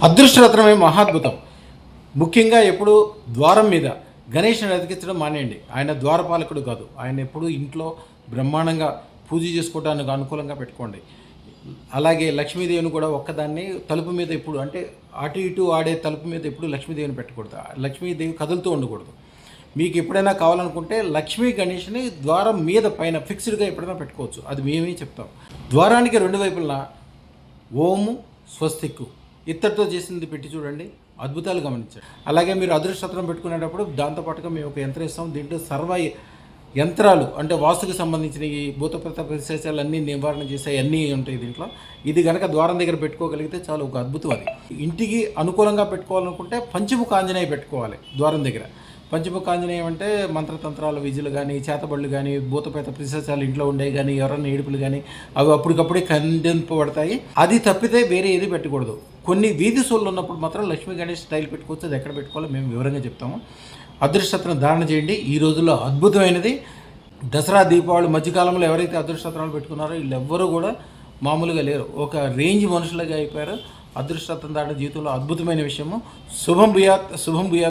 అదృష్టరత్నమే మహాద్భుతం. ముఖ్యంగా ఎప్పుడు ద్వారం మీద గణేష్‌ని అతికించడం మానేయండి. ఆయన ద్వారపాలకుడు కాదు. ఆయన ఎప్పుడు ఇంట్లో బ్రహ్మాండంగా పూజ చేసుకోవడానికి అనుకూలంగా పెట్టుకోండి. అలాగే లక్ష్మీదేవిని కూడా ఒక్కదాన్ని తలుపు మీద ఎప్పుడు అంటే అటు ఇటు ఆడే తలుపు మీద ఎప్పుడు లక్ష్మీదేవిని పెట్టకూడదు. లక్ష్మీదేవి కదులుతూ ఉండకూడదు. మీకు ఎప్పుడైనా కావాలనుకుంటే లక్ష్మీ గణేష్‌ని ద్వారం మీద పైన ఫిక్స్డ్‌గా ఎప్పుడైనా పెట్టుకోవచ్చు. అది మేమే చెప్తాం. ద్వారానికి రెండు వైపులా ఓము స్వస్తిక్కు ఇత్తడితో చేసింది పెట్టి చూడండి, అద్భుతాలు గమనించండి. అలాగే మీరు అదృష్టత్రం పెట్టుకునేటప్పుడు దాంతోపాటుగా మేము ఒక యంత్రం ఇస్తాం. దీంట్లో సర్వ యంత్రాలు అంటే వాస్తుకు సంబంధించిన ఈ భూతప్రేత విశేషాలు అన్నీ నివారణ చేసాయి, అన్నీ ఉంటాయి దీంట్లో. ఇది కనుక ద్వారం దగ్గర పెట్టుకోగలిగితే చాలా ఒక అద్భుతం. అది ఇంటికి అనుకూలంగా పెట్టుకోవాలనుకుంటే పంచముఖ ఆంజనేయ పెట్టుకోవాలి ద్వారం దగ్గర. పంచముఖ ఆంజనేయం అంటే మంత్రతంత్రాల విజులు కానీ, చేతబడులు కానీ, భూతపేత పిశాచాలు ఇంట్లో ఉండేవి కానీ, ఎవరన్నా ఏడుపులు కానీ అవి అప్పటికప్పుడే ఖండింపబడతాయి. అది తప్పితే వేరే ఏది పెట్టకూడదు. కొన్ని వీధి సోళ్ళు ఉన్నప్పుడు మాత్రం లక్ష్మీ గణేష్ స్టైల్ పెట్టుకోవచ్చు. అది ఎక్కడ పెట్టుకోవాలో మేము వివరంగా చెప్తాము. అదృష్టత్రం ధారణ చేయండి. ఈ రోజుల్లో అద్భుతమైనది. దసరా దీపావళి మధ్యకాలంలో ఎవరైతే అదృష్టత్రాలు పెట్టుకున్నారో వీళ్ళెవ్వరూ కూడా మామూలుగా లేరు. ఒక రేంజ్ మనుషులుగా అయిపోయారు. అదృష్టత్రం ధారణ జీవితంలో అద్భుతమైన విషయము. శుభం భూయాత్, శుభం భూయాత్.